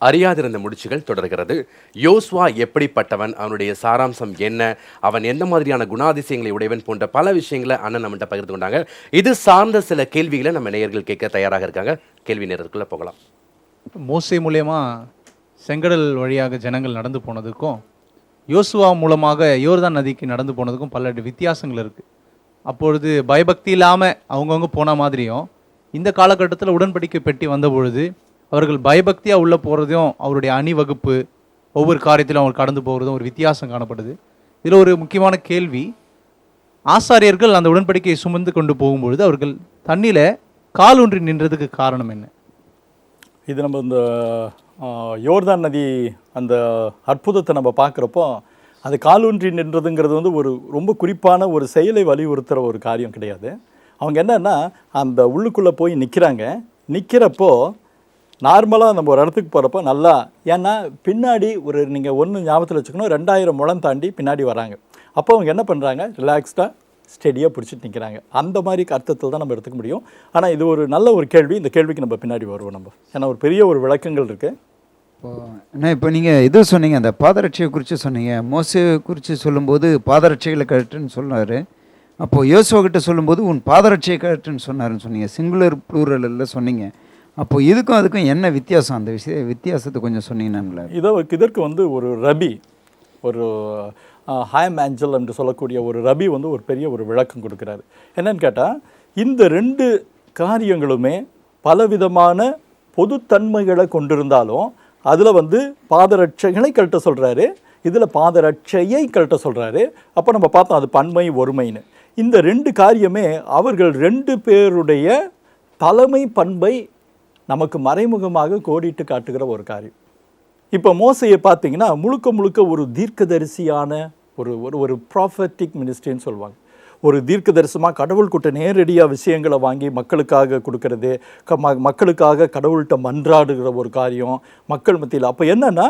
அறியாதிருந்த முடிச்சுகள் தொடர்கிறது. யோசுவா எப்படிப்பட்டவன், அவனுடைய சாராம்சம் என்ன, அவன் எந்த மாதிரியான குணாதிசயங்களை உடையவன் போன்ற பல விஷயங்களை அண்ணன் நம்மகிட்ட பகிர்ந்து கொண்டாங்க. இது சார்ந்த சில கேள்விகளை நம்ம நேயர்கள் கேட்க தயாராக இருக்காங்க. கேள்வி நேரத்துக்குள்ள போகலாம். மோசே மூலயமா செங்கடல் வழியாக ஜனங்கள் நடந்து போனதுக்கும் யோசுவா மூலமாக யோர்தான் நதிக்கு நடந்து போனதுக்கும் பல வித்தியாசங்கள் இருக்குது. அப்பொழுது பயபக்தி இல்லாமல் அவங்கவுங்க போன மாதிரியும் இந்த காலகட்டத்தில் உடன்படிக்கை பெட்டி வந்த பொழுது அவர்கள் பயபக்தியாக உள்ளே போகிறதையும் அவருடைய அணிவகுப்பு ஒவ்வொரு காரியத்திலும் அவர் கடந்து போகிறதும் ஒரு வித்தியாசம் காணப்படுது. இதில் ஒரு முக்கியமான கேள்வி, ஆசாரியர்கள் அந்த உடன்படிக்கையை சுமந்து கொண்டு போகும்பொழுது அவர்கள் தண்ணியில் கால் ஊன்றி நின்றதுக்கு காரணம் என்ன? இது நம்ம இந்த யோர்தான் நதி அந்த அற்புதத்தை நம்ம பார்க்குறப்போ அது காலூன்றி நின்றதுங்கிறது வந்து ஒரு ரொம்ப குறிப்பான ஒரு செயலை வலியுறுத்துகிற ஒரு காரியம் கிடையாது. அவங்க என்னென்னா அந்த உள்ளுக்குள்ளே போய் நிற்கிறப்போ நார்மலாக நம்ம ஒரு இடத்துக்கு போகிறப்போ நல்லா, ஏன்னா பின்னாடி ஒரு நீங்கள் ஒன்று ஞாபகத்தில் வச்சுக்கணும், 2000 முழம் தாண்டி பின்னாடி வராங்க. அப்போ அவங்க என்ன பண்ணுறாங்க, ரிலாக்ஸ்டாக ஸ்டெடியாக பிடிச்சிட்டு நிற்கிறாங்க. அந்த மாதிரி அர்த்தத்தில் தான் நம்ம எடுத்துக்க முடியும். ஆனால் இது ஒரு நல்ல ஒரு கேள்வி. இந்த கேள்விக்கு நம்ம பின்னாடி வருவோம் நம்ம, ஏன்னா ஒரு பெரிய ஒரு விளக்கங்கள் இருக்குது. இப்போ நீங்கள் இது சொன்னீங்க, அந்த பாதரட்சையை குறித்து சொன்னீங்க. மோசே குறித்து சொல்லும்போது பாதரட்சைகளை கட்டுன்னு சொன்னார். அப்போது யோசுவா சொல்லும்போது உன் பாதரட்சையை கட்டுன்னு சொன்னாருன்னு சொன்னீங்க. சிங்குலர் ப்ளூரலில் சொன்னீங்க. அப்போது இதுக்கும் அதுக்கும் என்ன வித்தியாசம்? அந்த வித்தியாசத்தை கொஞ்சம் சொன்னீங்கன்னா. இதற்கு வந்து ஒரு ரபி, ஒரு ஹாயம் ஏஞ்சல் என்று சொல்லக்கூடிய ஒரு ரபி வந்து ஒரு பெரிய ஒரு விளக்கம் கொடுக்குறாரு. என்னன்னு கேட்டால், இந்த 2 காரியங்களுமே பலவிதமான பொதுத்தன்மைகளை கொண்டிருந்தாலும் அதில் வந்து பாதரட்சைகளை கழட்ட சொல்கிறாரு, இதில் பாதரட்சையை கழட்ட சொல்கிறாரு. அப்போ நம்ம பார்த்தோம் அது பன்மை ஒருமைன்னு. இந்த 2 காரியமே அவர்கள் 2 பேருடைய தலைமை பண்பை நமக்கு மறைமுகமாக கோடிட்டு காட்டுகிற ஒரு காரியம். இப்போ மோசையை பார்த்தீங்கன்னா முழுக்க ஒரு தீர்க்கதரிசியான ஒரு ஒரு ப்ராஃபட்டிக் மினிஸ்ட்ரின்னு சொல்லுவாங்க. ஒரு தீர்க்க தரிசனமாக கடவுள்கிட்ட நேரடியாக விஷயங்களை வாங்கி மக்களுக்காக கொடுக்கறது, மக்களுக்காக கடவுள்கிட்ட மன்றாடுகிற ஒரு காரியம் மக்கள் மத்தியில். அப்போ என்னென்னா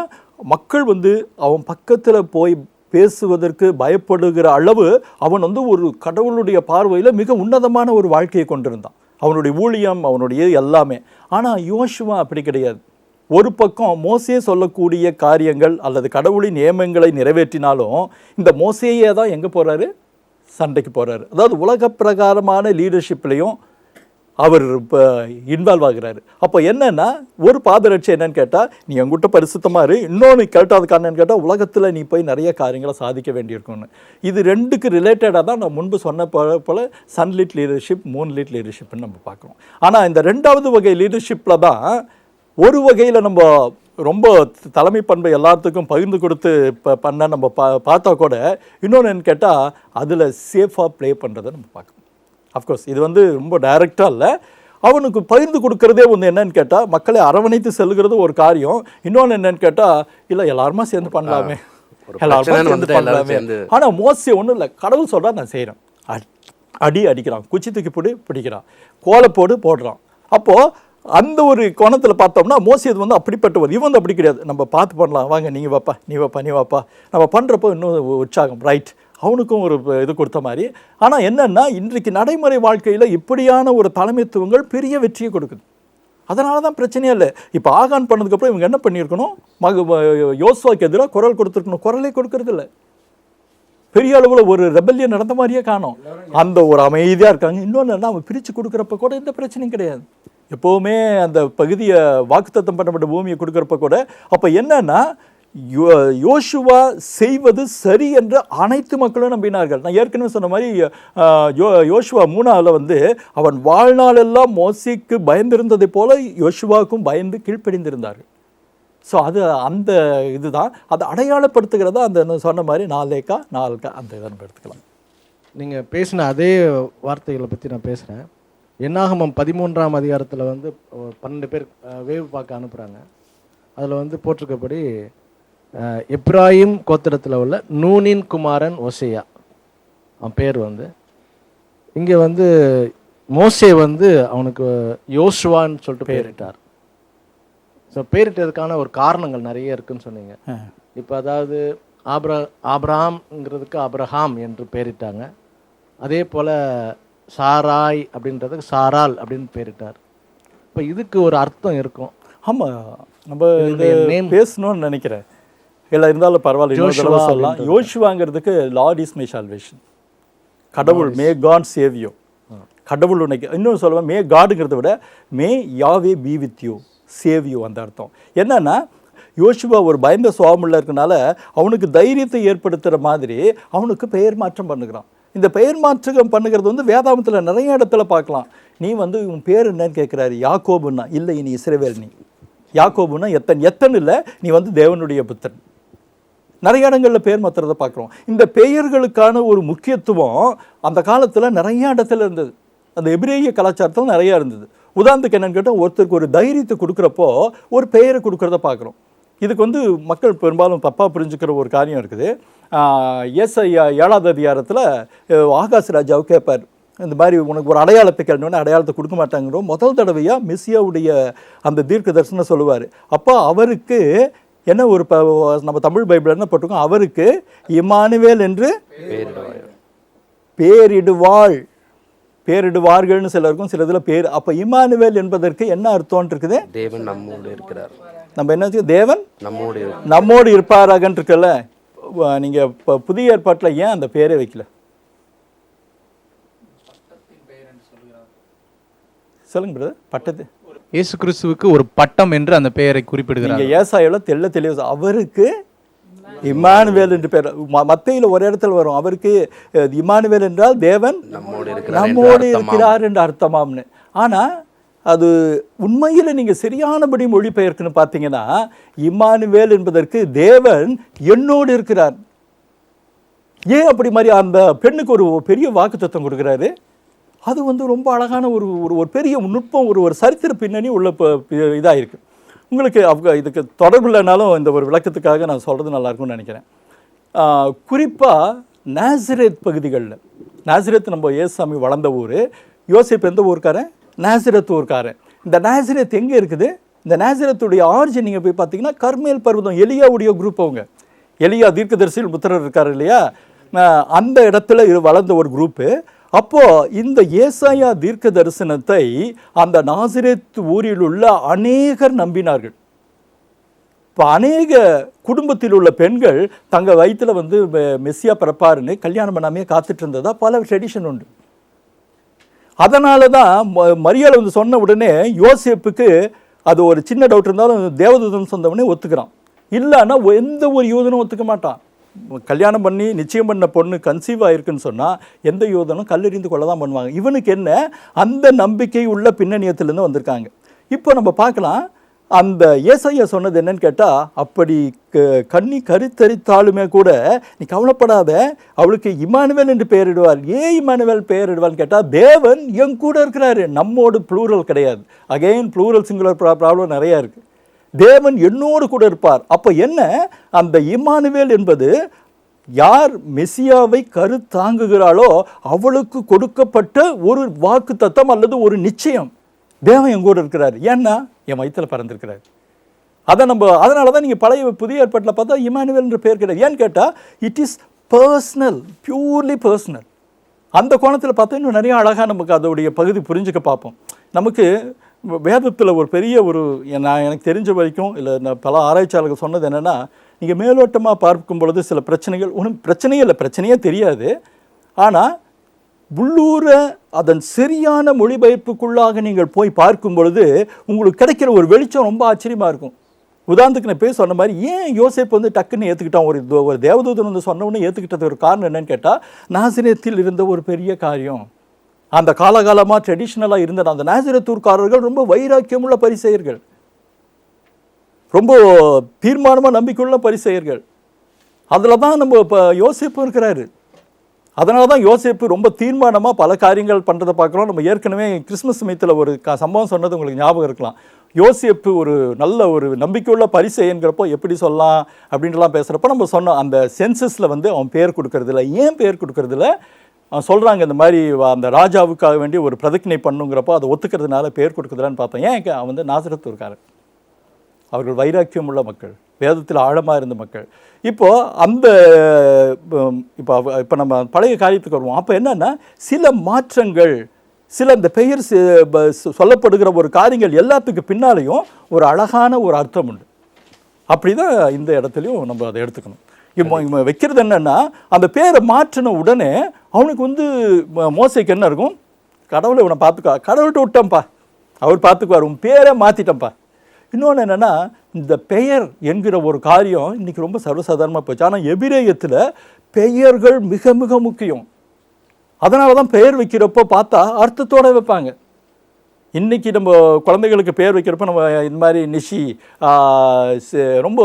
மக்கள் வந்து அவன் பக்கத்தில் போய் பேசுவதற்கு பயப்படுகிற அளவு அவன் வந்து ஒரு கடவுளுடைய பார்வையில் மிக உன்னதமான ஒரு வாழ்க்கையை கொண்டிருந்தான். அவனுடைய ஊழியம், அவனுடைய எல்லாமே. ஆனால் யோசுவா அப்படி கிடையாது. ஒரு பக்கம் மோசே சொல்லக்கூடிய காரியங்கள் அல்லது கடவுளின் நியமங்களை நிறைவேற்றினாலும் இந்த மோசேயே தான் எங்கே போகிறாரு, சண்டைக்கு போகிறாரு. அதாவது உலக பிரகாரமான லீடர்ஷிப்லேயும் அவர் இப்போ இன்வால்வ் ஆகிறாரு. அப்போ என்னென்னா ஒரு பாதரட்சை என்னன்னு கேட்டால், நீ எங்கிட்ட பரிசுத்தமாக இரு, இன்னொன்று கேட்டாத காரணம்னு கேட்டால் உலகத்தில் நீ போய் நிறைய காரியங்களை சாதிக்க வேண்டியிருக்கும்னு. இது 2க்கு ரிலேட்டடாக தான் நான் முன்பு சொன்ன போல் சன்லிட் லீடர்ஷிப், மூன்லிட் லீடர்ஷிப்னு நம்ம பார்க்குறோம். ஆனால் இந்த 2வது வகை லீடர்ஷிப்பில் தான் ஒரு வகையில் நம்ம ரொம்ப தலைமை பண்பை எல்லாத்துக்கும் பகிர்ந்து கொடுத்து பண்ண நம்ம பார்த்தா கூட, இன்னொன்று என்ன கேட்டால் அதில் சேஃபாக ப்ளே பண்ணுறதை நம்ம பார்க்கணும். அஃப்கோர்ஸ் இது வந்து ரொம்ப டைரெக்டாக இல்லை, அவனுக்கு பகிர்ந்து கொடுக்கறதே ஒன்று என்னன்னு கேட்டால் மக்களை அரவணைத்து செல்கிறது ஒரு காரியம். இன்னொன்று என்னன்னு கேட்டால், இல்லை எல்லாருமா சேர்ந்து பண்ணலாமே, எல்லாருமா சேர்ந்து பண்ணலாமே. ஆனால் மோசே ஒன்றும் இல்லை, கடவுள் சொல்கிறா நான் செய்கிறேன், அடிக்கிறான், குச்சி தூக்கி போட்டு பிடிக்கிறான், கோலப்போடு போடுறான். அப்போது அந்த ஒரு கோணத்தில் பார்த்தோம்னா மோசே இது வந்து அப்படிப்பட்டவர். இவன் வந்து அப்படி கிடையாது, நம்ம பார்த்து பண்ணலாம், வாங்க நீங்கள் வாப்பா நீ வாப்பா நம்ம பண்ணுறப்போ இன்னும் உற்சாகம், ரைட், அவனுக்கும் ஒரு இது கொடுத்த மாதிரி. ஆனால் என்னென்னா இன்றைக்கு நடைமுறை வாழ்க்கையில் இப்படியான ஒரு தலைமைத்துவங்கள் பெரிய வெற்றியை கொடுக்குது. அதனால தான் பிரச்சனையே இல்லை. இப்போ ஆகான் பண்ணதுக்கப்புறம் இவங்க என்ன பண்ணியிருக்கணும், யோசுவாக்கு எதிராக குரல் கொடுத்துருக்கணும், குரலே கொடுக்கறது இல்லை. பெரிய அளவில் ஒரு ரெபல்லியன் நடந்த மாதிரியே காணும். அந்த ஒரு அமைதியாக இருக்காங்க. இன்னொன்று என்ன, அவன் பிரித்து கொடுக்குறப்ப கூட எந்த பிரச்சனையும் கிடையாது. எப்போவுமே அந்த பகுதியை வாக்குத்தத்தம் பண்ணப்பட்ட பூமியை கொடுக்குறப்ப கூட. அப்போ என்னன்னா யோசுவா செய்வது சரி என்று அனைத்து மக்களும் நம்பினார்கள். நான் ஏற்கனவே சொன்ன மாதிரி யோசுவா 3 வந்து அவன் வாழ்நாளெல்லாம் மோசேக்கு பயந்திருந்ததை போல யோசுவாவுக்கும் பயந்து கீழ்ப்படிந்திருந்தார்கள். ஸோ அது அந்த இதுதான் அதை அடையாளப்படுத்துகிறதா அந்த சொன்ன மாதிரி 4 அந்த இதை நம்ம எடுத்துக்கலாம். நீங்கள் பேசின அதே வார்த்தைகளை பற்றி நான் பேசுகிறேன். என்னாகமம் 13ஆம் அதிகாரத்தில் வந்து 12 பேர் வேவு பார்க்க அனுப்புகிறாங்க. அதில் வந்து போட்டிருக்கப்படி எப்ராயிம் கோத்திரத்தில் உள்ள நூனின் குமாரன் ஒசையா அவன் பேர் வந்து, இங்கே வந்து மோசே வந்து அவனுக்கு யோசுவான்னு சொல்லிட்டு பேரிட்டார். ஸோ பேரிட்டதுக்கான ஒரு காரணங்கள் நிறைய இருக்குன்னு சொன்னீங்க. இப்போ அதாவது ஆப்ரஹாம்ங்கிறதுக்கு அப்ரஹாம் என்று பேரிட்டாங்க. அதே போல் சாராய் அப்படின்றதுக்கு சாரால் அப்படின்னு பேரிட்டார். இப்போ இதுக்கு ஒரு அர்த்தம் இருக்கும். ஆமாம், நம்ம இது நேம் பேசணும்னு நினைக்கிறேன். இல்லை இருந்தாலும் பரவாயில்ல, இன்னொரு தடவை சொல்லலாம். யோசுவாங்கிறதுக்கு லார்ட் இஸ் மை சால்வேஷன், கடவுள், மே காட் சேவ் யூ, கடவுள் உனக்கு. இன்னொன்று சொல்லுவேன், மே காடுங்கிறத விட may Yahweh be with you, save you. அந்த அர்த்தம் என்னன்னா, யோசுவா ஒரு பயந்த சுவாபமுள்ள இருக்கனால அவனுக்கு தைரியத்தை ஏற்படுத்துகிற மாதிரி அவனுக்கு பெயர் மாற்றம் பண்ணுகிறான். இந்த பெயர் மாற்றம் பண்ணுகிறது வந்து வேதாமத்தில் நிறைய இடத்துல பார்க்கலாம். நீ வந்து உன் பேர் என்னன்னு கேட்குறாரு. யாக்கோபுன்னா, இல்லை நீ இஸ்ரவேல். நீ யாக்கோபுன்னா எத்தன் இல்லை, நீ வந்து தேவனுடைய புத்தன். நிறைய இடங்களில் பெயர் மாற்றுறதை பார்க்குறோம். இந்த பெயர்களுக்கான ஒரு முக்கியத்துவம் அந்த காலத்தில் நிறைய இடத்துல இருந்தது. அந்த எபிரேய கலாச்சாரத்தில் நிறையா இருந்தது. உதாரணத்துக்கு என்னென்னு கேட்டால், ஒருத்தருக்கு ஒரு தைரியத்தை கொடுக்குறப்போ ஒரு பெயரை கொடுக்குறத பார்க்குறோம். இதுக்கு வந்து மக்கள் பெரும்பாலும் தப்பாக புரிஞ்சுக்கிற ஒரு காரியம் இருக்குது. ஏசாயா 7ஆவது அதிகாரத்தில் ஆகாஷ் ராஜாவை கேட்பார், இந்த மாதிரி உனக்கு ஒரு அடையாளத்தை கேட்டோன்னே அடையாளத்தை கொடுக்க மாட்டாங்கிறோம். முதல் தடவையாக மெசியாவுடைய அந்த தீர்க்க தரிசனம் சொல்லுவார். அப்போ அவருக்கு என்ன ஒரு நம்ம தமிழ் பைபிள் என்ன போட்டிருக்கோம், அவருக்கு இம்மானுவேல் என்று பேரிடுவாள், பேரிடுவார்கள்னு சிலருக்கும் சில இதில் பேர். அப்போ இம்மானுவேல் என்பதற்கு என்ன அர்த்தம்னு இருக்குது? தேவன் நம்மோடு இருக்கிறார். நம்ம என்ன தேவன் நம்மோடு நம்மோடு இருப்பாராகன்னு இருக்குல்ல. நீங்கள் இப்போ புதிய ஏற்பாட்டில் ஏன் அந்த பேரை வைக்கல? சொல்லுங்க பிரதர். பட்டத்து இயேசு கிறிஸ்துவுக்கு ஒரு பட்டம் என்று அந்த பெயரை குறிப்பிடுகிறார். நீங்கள் ஏசாயால தெளிவு அவருக்கு இம்மானுவேல் என்று பேர். மத்தேயுல ஒரு இடத்துல வரும், அவருக்கு இம்மானுவேல் என்றால் தேவன் நம்மோடு இருக்கிறார் என்று அர்த்தமாம்னு. ஆனால் அது உண்மையில் நீங்கள் சரியானபடி மொழிபெயர்க்குன்னு பார்த்தீங்கன்னா, இம்மானுவேல் என்பதற்கு தேவன் என்னோடு இருக்கிறார். ஏன் அப்படி மாதிரி அந்த பெண்ணுக்கு ஒரு பெரிய வாக்குத்தத்தம் கொடுக்குறாரு. அது வந்து ரொம்ப அழகான ஒரு ஒரு பெரிய நுட்பம், ஒரு சரித்திர பின்னணி உள்ள இதாக இருக்குது. உங்களுக்கு இதுக்கு தொடர்பு இல்லைனாலும் இந்த ஒரு விளக்கத்துக்காக நான் சொல்கிறது நல்லாயிருக்கும்னு நினைக்கிறேன். குறிப்பாக நாசரேத் பகுதிகளில், நாசரேத் நம்ம ஏசாமி வளர்ந்த ஊர். யோசேப்பு எந்த ஊருக்காரன்? நாசரேத் ஊருக்காரன். இந்த நாசரேத் எங்கே இருக்குது? இந்த நாசரேத்துடைய ஆரிஜின் நீங்கள் போய் பார்த்தீங்கன்னா கர்மேல் பர்வதம், எலியாவுடைய குரூப். அவங்க எலியா தீர்க்கதரிசியில் புத்திரர் இருக்கார் இல்லையா, அந்த இடத்துல வளர்ந்த ஒரு குரூப்பு. அப்போது இந்த ஏசாயா தீர்க்க தரிசனத்தை அந்த நாசரேத் ஊரில் உள்ள அநேகர் நம்பினார்கள். இப்போ அநேக குடும்பத்தில் உள்ள பெண்கள் தங்கள் வயிற்றில் வந்து மெஸ்ஸியா பிறப்பாருன்னு கல்யாணம் பண்ணாமே காத்துட்டு இருந்ததா பல ட்ரெடிஷன் உண்டு. அதனால தான் மரியாதை வந்து சொன்ன உடனே யோசேப்புக்கு அது ஒரு சின்ன டவுட் இருந்தாலும் தேவதூதன் சொன்னவனே ஒத்துக்கிறான். இல்லைன்னா எந்த ஒரு யூதனும் ஒத்துக்க மாட்டான். கல்யாணம் பண்ணி நிச்சயம் பண்ண பொண்ணு கன்சீவ் ஆகிருக்குன்னு சொன்னால் எந்த யூதனும் கல்லெறிந்து கொள்ள தான் பண்ணுவாங்க. இவனுக்கு என்ன, அந்த நம்பிக்கை உள்ள பின்னணியத்திலேருந்து வந்திருக்காங்க. இப்போ நம்ம பார்க்கலாம், அந்த ஏசாயா சொன்னது என்னன்னு கேட்டால், அப்படி கண்ணி கருத்தரித்தாலுமே கூட நீ கவலைப்படாத, அவளுக்கு இம்மானுவேல் என்று பெயரிடுவார். ஏன் இம்மானுவேல் பெயரிடுவார்னு கேட்டால், தேவன் என் கூட இருக்கிறாரு. நம்மோடு ப்ளூரல் கிடையாது. அகெயின் ப்ளூரல் சிங்குலர் ப்ராப்ளம் நிறையா இருக்குது. தேவன் என்னோடு கூட இருப்பார். அப்போ என்ன, அந்த இம்மானுவேல் என்பது யார் மெசியாவை கருத்தாங்குகிறாளோ அவளுக்கு கொடுக்கப்பட்ட ஒரு வாக்கு தத்தம் அல்லது ஒரு நிச்சயம். தேவன் என் கூட இருக்கிறார், ஏன்னா என் வயிற்றில் பறந்துருக்கிறார். அதனால தான் நீங்கள் பழைய புதிய ஏற்பாட்டில் பார்த்தா இம்மானுவேல் என்ற பேர் கிடையாது. ஏன்னு கேட்டால், it is personal, purely personal. அந்த கோணத்தில் பார்த்தா இன்னும் நிறைய அழகாக நமக்கு அதோடைய பகுதி புரிஞ்சுக்க பார்ப்போம். நமக்கு வேதத்தில் ஒரு பெரிய எனக்கு தெரிஞ்ச வரைக்கும், இல்லை நான் பல ஆராய்ச்சியாளர்கள் சொன்னது என்னென்னா, நீங்கள் மேலோட்டமாக பார்க்கும் பொழுது சில பிரச்சனைகள் ஒன்றும் பிரச்சனையே இல்லை, பிரச்சனையே தெரியாது. ஆனால் உள்ளூர அதன் சரியான மொழிபெயர்ப்புக்குள்ளாக நீங்கள் போய் பார்க்கும் பொழுது உங்களுக்கு கிடைக்கிற ஒரு வெளிச்சம் ரொம்ப ஆச்சரியமாக இருக்கும். உதாரணத்துக்கு நான் பேர் சொன்ன மாதிரி, ஏன் யோசேப்பு வந்து டக்குன்னு ஏற்றுக்கிட்டான்? ஒரு தேவதூதன் வந்து சொன்னவொன்னே ஏற்றுக்கிட்டது ஒரு காரணம் என்னன்னு கேட்டால், நாசரேத்தில் இருந்த ஒரு பெரிய காரியம். அந்த காலகாலமாக ட்ரெடிஷ்னலாக இருந்த அந்த நாசரேத்தூர்காரர்கள் ரொம்ப வைராக்கியமுள்ள பரிசெயர்கள், ரொம்ப தீர்மானமாக நம்பிக்கையுள்ள பரிசெயர்கள். அதில் தான் நம்ம இப்போ யோசேப்பு இருக்கிறாரு. அதனால தான் யோசேப்பு ரொம்ப தீர்மானமாக பல காரியங்கள் பண்ணுறதை பார்க்குறோம். நம்ம ஏற்கனவே கிறிஸ்மஸ் சமயத்தில் ஒரு சம்பவம் சொன்னது உங்களுக்கு ஞாபகம் இருக்கலாம். யோசேப்பு ஒரு நல்ல ஒரு நம்பிக்கையுள்ள பரிசெயன்கிறப்போ எப்படி சொல்லலாம் அப்படின்ட்டுலாம் பேசுகிறப்போ நம்ம சொன்னோம், அந்த சென்சஸில் வந்து அவன் பேர் கொடுக்கறதில்ல. ஏன் பேர் கொடுக்கறதில்ல? சொல்கிறாங்க, இந்த மாதிரி அந்த ராஜாவுக்காக வேண்டி ஒரு பிரதிஜ்ஞை பண்ணுங்கிறப்போ அதை ஒத்துக்கிறதுனால பேர் கொடுக்குறதுலான்னு பார்த்தோம். ஏன் அவன் வந்து நாசரேத்தூர்காரர். அவர்கள் வைராக்கியம் உள்ள மக்கள், வேதத்தில் ஆழமாக இருந்த மக்கள். இப்போ இப்போ நம்ம பழைய காரியத்துக்கு வருவோம். அப்போ என்னென்னா, சில மாற்றங்கள் சில இந்த பெயர் சொல்லப்படுகிற ஒரு காரியங்கள் எல்லாத்துக்கு பின்னாலேயும் ஒரு அழகான ஒரு அர்த்தம் உண்டு. அப்படிதான் இந்த இடத்துலையும் நம்ம அதை எடுத்துக்கணும். இப்போ வைக்கிறது என்னன்னா, அந்த பேரை மாற்றின உடனே அவனுக்கு வந்து மோசைக்கு என்ன இருக்கும், கடவுளை இவனை பார்த்துக்கோ, கடவுள்கிட்ட விட்டோம்ப்பா, அவர் பார்த்துக்குவார், உன் பேரை மாற்றிட்டோம்ப்பா. இன்னொன்று என்னென்னா, இந்த பெயர் என்கிற ஒரு காரியம் இன்றைக்கி ரொம்ப சர்வசாதாரணமாக போச்சு. ஆனால் எபிரேயத்தில் பெயர்கள் மிக மிக முக்கியம். அதனால தான் பெயர் வைக்கிறப்போ பார்த்தா அர்த்தத்தோடு வைப்பாங்க. இன்றைக்கி நம்ம குழந்தைகளுக்கு பேர் வைக்கிறப்ப நம்ம இந்த மாதிரி நிஷி ரொம்ப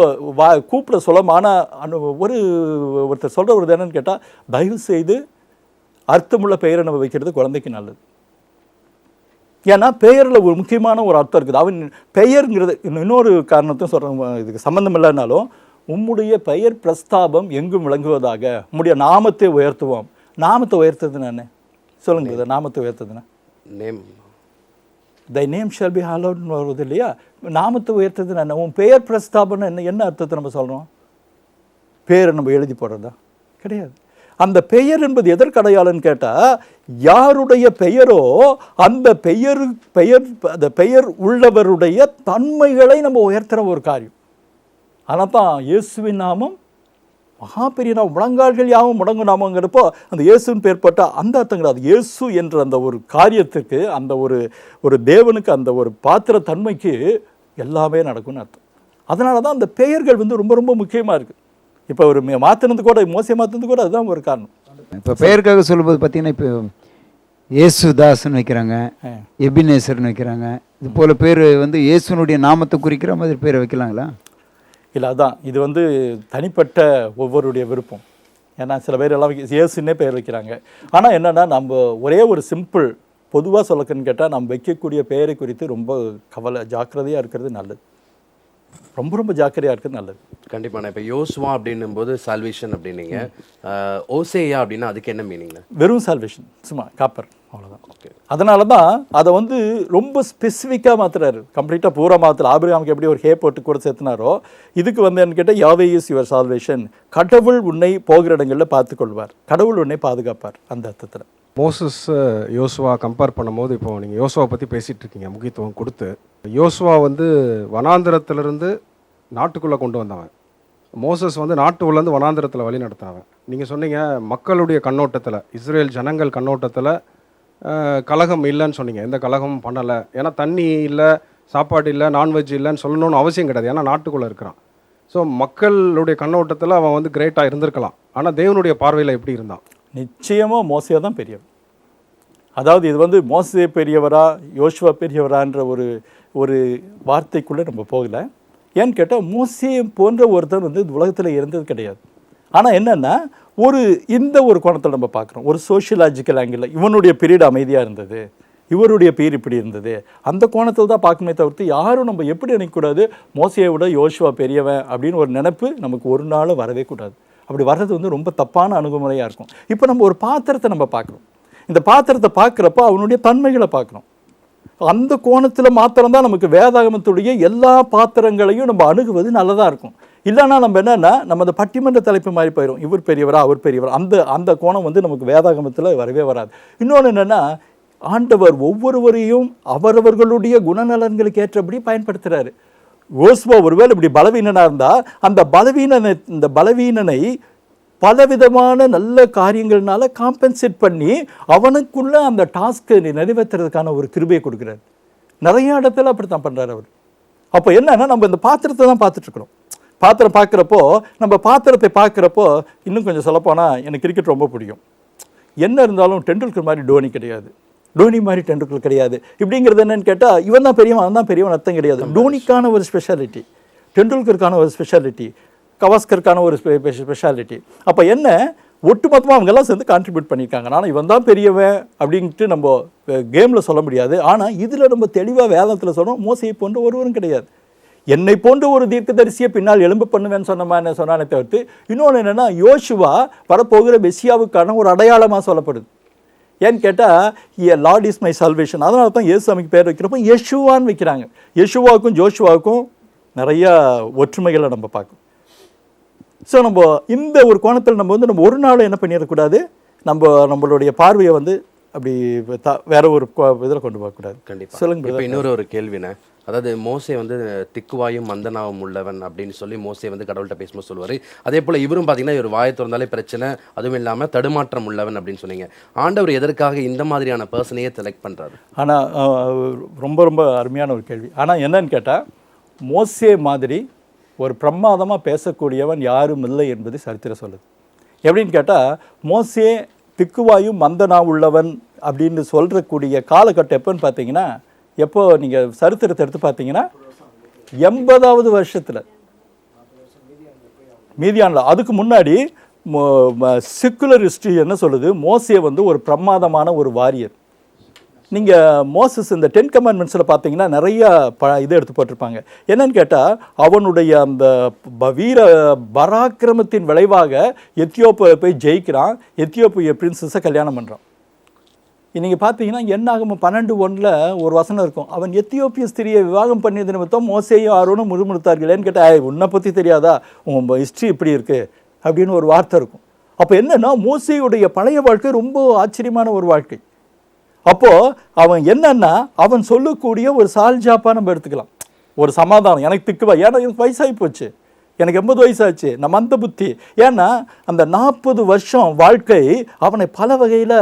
கூப்பிட சொல்லலாம். ஆனால் ஒருத்தர் சொல்கிற ஒரு என்னன்னு கேட்டால், தயவு செய்து அர்த்தமுள்ள பெயரை நம்ம வைக்கிறது குழந்தைக்கு நல்லது. ஏன்னா பெயரில் ஒரு முக்கியமான ஒரு அர்த்தம் இருக்குது. அவன் பெயருங்கிறது இன்னொரு காரணத்தையும் சொல்கிறேன், இதுக்கு சம்மந்தம் இல்லைன்னாலும், உம்முடைய பெயர் பிரஸ்தாபம் எங்கும் விளங்குவதாக, உம்முடைய நாமத்தை உயர்த்துவோம். நாமத்தை உயர்த்துறதுன்னா என்ன சொல்லுங்க? இதை நாமத்தை உயர்த்துதுன்னா name, thy name shall be ஹாலோட்னு வருவது இல்லையா? நாமத்தை உயர்த்துறதுன்னா என்ன? உன் பெயர் பிரஸ்தாபம்னு என்ன அர்த்தத்தை நம்ம சொல்கிறோம்? பேரை நம்ம எழுதி போடுறதா? கிடையாது. அந்த பெயர் என்பது எதற்கு அடையாளம்னு கேட்டால், யாருடைய பெயரோ அந்த அந்த பெயர் உள்ளவருடைய தன்மைகளை நம்ம உயர்த்துகிற ஒரு காரியம். ஆனால் தான் இயேசுவின் நாமம் மகா பெரிய நாமம், முழங்கால்கள் யாவும் முடங்கு நாமங்கிறப்போ அந்த இயேசுன்னு பேர் போட்டால் அந்த அர்த்தம் கிடையாது. இயேசு என்ற அந்த ஒரு காரியத்துக்கு, அந்த ஒரு தேவனுக்கு, அந்த ஒரு பாத்திர தன்மைக்கு எல்லாமே நடக்கும்னு அர்த்தம். அதனால தான் அந்த பெயர்கள் வந்து ரொம்ப ரொம்ப முக்கியமாக இருக்குது. இப்போ ஒரு மாற்றினது கூட, மோசை மாற்றினது கூட அதுதான் ஒரு காரணம். இப்போ பெயருக்காக சொல்லும்போது பார்த்தீங்கன்னா, இப்போ இயேசுதாஸ்ன்னு வைக்கிறாங்க, எபினேசர்னு வைக்கிறாங்க. இது போல் பேர் வந்து இயேசுனுடைய நாமத்தை குறிக்கிற மாதிரி பேரை வைக்கலாங்களா? இல்லை, அதான் இது வந்து தனிப்பட்ட ஒவ்வொருடைய விருப்பம். ஏன்னா சில பேர் எல்லாம் இயேசுன்னே பெயர் வைக்கிறாங்க. ஆனால் என்னென்னா, நம்ம ஒரே ஒரு சிம்பிள் பொதுவாக சொல்லக்குன்னு கேட்டால், நம்ம வைக்கக்கூடிய பெயரை குறித்து ரொம்ப ஜாக்கிரதையாக இருக்கிறது நல்லது. ரொம்ப ரொம்ப ஜாக்கிரதையாக இருக்கிறது நல்லது. கண்டிப்பாக. இப்போ யோசுவா அப்படின்னும் போது சால்வேஷன் அப்படின்னீங்க, ஓசேயா அப்படின்னா அதுக்கு என்ன மீனிங்ண்ணா? வெறும் சால்வேஷன், சும்மா காப்பர், அவ்வளோதான். ஓகே. அதனால தான் அதை வந்து ரொம்ப ஸ்பெசிஃபிக்காக மாற்றுறாரு, கம்ப்ளீட்டாக பூரா மாற்றல. ஆபிரகாமுக்கு எப்படி ஒரு ஹே போட்டு கூட சேர்த்துனாரோ, இதுக்கு வந்து என்ன கேட்டால், யாவே இஸ் யுவர் சால்வேஷன், கடவுள் உன்னை போகிற இடங்களில் பார்த்துக்கொள்வார், கடவுள் உன்னை பாதுகாப்பார், அந்த அர்த்தத்தில். மோசஸ் யோசுவா கம்பேர் பண்ணும்போது, இப்போ நீங்கள் யோசுவா பற்றி பேசிகிட்டு இருக்கீங்க முக்கியத்துவம் கொடுத்து. யோசுவா வந்து வனாந்திரத்திலிருந்து நாட்டுக்குள்ளே கொண்டு வந்தவன், மோசஸ் வந்து நாட்டுக்குள்ளேருந்து வனாந்திரத்தில் வழி நடத்தினவன். நீங்கள் சொன்னீங்க மக்களுடைய கண்ணோட்டத்தில், இஸ்ரேல் ஜனங்கள் கண்ணோட்டத்தில் கலகம் இல்லைன்னு சொன்னீங்க. எந்த கலகமும் பண்ணலை, ஏன்னா தண்ணி இல்லை, சாப்பாடு இல்லை, நான்வெஜ் இல்லைன்னு சொல்லணும்னு அவசியம் கிடையாது, ஏன்னா நாட்டுக்குள்ளே இருக்கிறான். ஸோ மக்களுடைய கண்ணோட்டத்தில் அவன் வந்து கிரேட்டாக இருந்திருக்கலாம். ஆனால் தேவனுடைய பார்வையில் எப்படி இருந்தான்? நிச்சயமாக மோசே தான் பெரியவர். அதாவது இது வந்து மோசே பெரியவரா யோசுவா பெரியவரான்ற ஒரு வார்த்தைக்குள்ளே நம்ம போகலை. ஏன்னு கேட்டால், மோசே போன்ற ஒருத்தர் வந்து உலகத்தில் இருந்தது கிடையாது. ஆனால் என்னென்னா, இந்த ஒரு கோணத்தில் நம்ம பார்க்குறோம், ஒரு சோஷியலாஜிக்கல் ஆங்கிளில் இவனுடைய பீரியட் அமைதியாக இருந்தது, இவருடைய பீரியட் இப்படி இருந்தது, அந்த கோணத்தில் தான் பார்க்கணுமே தவிர்த்து யாரும் நம்ம எப்படி நினைக்கக்கூடாது, மோசையை விட யோசுவா பெரியவன் அப்படின்னு ஒரு நினைப்பு நமக்கு ஒரு நாள் வரவே கூடாது. அப்படி வர்றது வந்து ரொம்ப தப்பான அணுகுமுறையாக இருக்கும். இப்போ நம்ம ஒரு பாத்திரத்தை நம்ம பார்க்குறோம், இந்த பாத்திரத்தை பார்க்குறப்ப அவனுடைய தன்மைகளை பார்க்கணும். அந்த கோணத்தில் மாத்திரம்தான் நமக்கு வேதாகமத்துடைய எல்லா பாத்திரங்களையும் நம்ம அணுகுவது நல்லதாக இருக்கும். இல்லைன்னா நம்ம என்னென்னா, நம்ம அந்த பட்டிமன்ற தலைப்பு மாதிரி போயிடும், இவர் பெரியவரா அவர் பெரியவர், அந்த கோணம் வந்து நமக்கு வேதாகமத்தில் வரவே வராது. இன்னொன்று என்னென்னா, ஆண்டவர் ஒவ்வொருவரையும் அவரவர்களுடைய குணநலன்களுக்கு ஏற்றபடி பயன்படுத்துகிறாரு. யோசுவா ஒருவேளை இப்படி பலவீனனாக இருந்தால், இந்த பலவீனனை பலவிதமான நல்ல காரியங்கள்னால காம்பன்சேட் பண்ணி அவனுக்குள்ள அந்த டாஸ்க்கை நிறைவேற்றுறதுக்கான ஒரு கிருபையை கொடுக்குறாரு. நிறைய இடத்துல அப்படி தான் பண்ணுறாரு அவர். அப்போ என்னன்னா, நம்ம இந்த பாத்திரத்தை தான் பார்த்துட்ருக்குறோம். பாத்திரம் பார்க்குறப்போ, நம்ம பாத்திரத்தை பார்க்குறப்போ, இன்னும் கொஞ்சம் சொல்லப்போனால் எனக்கு கிரிக்கெட் ரொம்ப பிடிக்கும். என்ன இருந்தாலும் டெண்டுல்கர் மாதிரி டோனி கிடையாது, டோனி மாதிரி டெண்டுல்கர் கிடையாது. இப்படிங்கிறது என்னன்னு கேட்டால், இவன் தான் பெரியவன் அவன் தான் பெரியவன் அர்த்தம் கிடையாது. டோனிக்கான ஒரு ஸ்பெஷாலிட்டி, டெண்டுல்கருக்கான ஒரு ஸ்பெஷாலிட்டி, கவாஸ்கருக்கான ஒரு ஸ்பெஷாலிட்டி. அப்போ என்ன, ஒட்டுமொத்தமாக அவங்கெல்லாம் சேர்ந்து கான்ட்ரிபியூட் பண்ணியிருக்காங்க. ஆனால் இவன் தான் பெரியவன் அப்படின்ட்டு நம்ம கேமில் சொல்ல முடியாது. ஆனால் இதில் நம்ம தெளிவாக வேதத்தில் சொன்னோம், மோசையை போன்ற ஒருவரும் கிடையாது. என்னை போன்ற ஒரு தீர்க்கதரிசியை பின்னால் எழும்ப பண்ணுவேன்னு சொன்னானே தவிர்த்து, இன்னொன்று என்னென்னா, யோசுவா வரப்போகிற மெசியாவுக்கான ஒரு அடையாளமாக சொல்லப்படுது. ஏன்னு கேட்டால், லார்ட் இஸ் மை சால்வேஷன். அதனால தான் இயேசுவாமிக்கு பேர் வைக்கிறப்போ யெஷுவான்னு வைக்கிறாங்க. யெஷுவாவுக்கும் ஜோஷுவாவுக்கும் நிறையா ஒற்றுமைகளை நம்ம பார்க்கணும். ஸோ நம்ம இந்த ஒரு கோணத்தில் நம்ம ஒரு நாள் என்ன பண்ணிடக்கூடாது, நம்மளுடைய பார்வையை வந்து அப்படி வேற ஒரு இதில் கொண்டு போகக்கூடாது. கண்டிப்பா. சொல்லுங்க இப்போ brother. இன்னொரு கேள்விண்ணே, அதாவது மோசே வந்து திக்குவாயும் மந்தனாவும் உள்ளவன் அப்படின்னு சொல்லி மோசே வந்து கடவுள்கிட்ட பேசும்போது சொல்லுவார். அதே போல் இவரும் பார்த்தீங்கன்னா இவர் வாயை திறந்தாலே பிரச்சனை, அதுவும் இல்லாமல் தடுமாற்றம் உள்ளவன் அப்படின்னு சொன்னீங்க. ஆண்டவர் எதற்காக இந்த மாதிரியான பர்சனையே செலக்ட் பண்ணுறாரு? ஆனால் ரொம்ப ரொம்ப அருமையான ஒரு கேள்வி. ஆனால் என்னன்னு கேட்டால், மோசே மாதிரி ஒரு பிரமாதமாக பேசக்கூடியவன் யாரும் இல்லை என்பது சரித்திரம் சொல்லுது. எப்படின்னு கேட்டால், மோசே திக்குவாயும் மந்தனா உள்ளவன் அப்படின்னு சொல்கிறக்கூடிய காலகட்டம் எப்போன்னு பார்த்தீங்கன்னா, எப்போ நீங்கள் சரித்திரத்தை எடுத்து பார்த்தீங்கன்னா 80வது வருஷத்தில் மீதியானில். அதுக்கு முன்னாடி செக்குலர் ஹிஸ்ட்ரி என்ன சொல்லுது, மோசே வந்து ஒரு பிரமாதமான ஒரு வாரியர். நீங்கள் மோசஸ் இந்த 10 கமாண்ட்மெண்ட்ஸில் பார்த்தீங்கன்னா நிறைய இதை எடுத்து போட்டிருப்பாங்க. என்னன்னு கேட்டால், அவனுடைய அந்த வீர பராக்கிரமத்தின் விளைவாக எத்தியோப்பியா போய் ஜெயிக்கிறான், எத்தியோப்பிய பிரின்சஸை கல்யாணம் பண்ணுறான். நீங்கள் பார்த்தீங்கன்னா என்னாகும் 12:1 ஒரு வசனம் இருக்கும், அவன் எத்தியோப்பிய ஸ்திரியை விவாகம் பண்ணியது நிமித்தம் மோசேயும் ஆரோனும் முறுமுறுத்தார்களேன்னு கேட்டால், உன்னை பற்றி தெரியாதா, உன் ஹிஸ்ட்ரி இப்படி இருக்குது அப்படின்னு ஒரு வார்த்தை இருக்கும். அப்போ என்னென்னா, மோசேயுடைய பழைய வாழ்க்கை ரொம்ப ஆச்சரியமான ஒரு வாழ்க்கை. அப்போது அவன் என்னன்னா, அவன் சொல்லக்கூடிய ஒரு சால்ஜாப்பாக நம்ம எடுத்துக்கலாம், ஒரு சமாதானம். எனக்கு திக்குவா, ஏன்னா எனக்கு வயசாகி போச்சு, எனக்கு 80 வயசாச்சு, நம்ம அந்த புத்தி. ஏன்னா அந்த 40 வருஷம் வாழ்க்கை அவனை பல வகையில்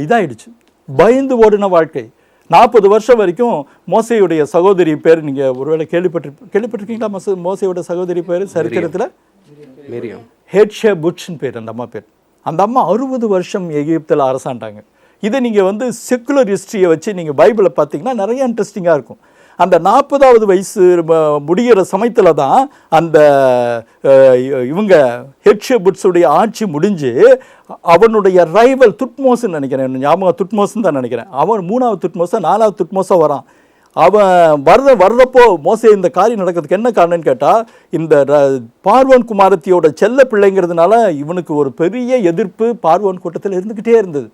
இதாகிடுச்சு, பயந்து ஓடின வாழ்க்கை. 40 வருஷம் வரைக்கும் மோசையுடைய சகோதரி பேர் நீங்கள் ஒருவேளை கேள்விப்பட்டிருக்கீங்களா? மோசையோட சகோதரி பேர் சரித்திரத்தில் மிரியம், ஹேட்ஷே புட்ஸ்ன்னு பேர் அந்த அம்மா பேர். அந்த அம்மா 60 வருஷம் எகிப்தில் அரசாண்டாங்க. இதை நீங்கள் வந்து செக்குலர் ஹிஸ்ட்ரியை வச்சு நீங்கள் பைபிளை பார்த்தீங்கன்னா நிறைய இன்ட்ரெஸ்டிங்காக இருக்கும். அந்த 40வது வயசு முடிகிற சமயத்தில் தான் அந்த இவங்க ஹெட்ஷே புட்ஸுடைய ஆட்சி முடிஞ்சு அவனுடைய ரைவல் துட்மோஸ்ன்னு நினைக்கிறேன், ஞாபகம் துட்மோஸ்ன்னு தான் நினைக்கிறேன், அவன் 3வது துட்மோஸா 4வது துட்மோஸா வரான். அவன் வர்றப்போ மோசே இந்த காரியம் நடக்கிறதுக்கு என்ன காரணம்னு கேட்டால், இந்த பார்வோன் குமாரத்தியோட செல்ல பிள்ளைங்கிறதுனால இவனுக்கு ஒரு பெரிய எதிர்ப்பு பார்வோன் கூட்டத்தில் இருந்துக்கிட்டே இருந்தது.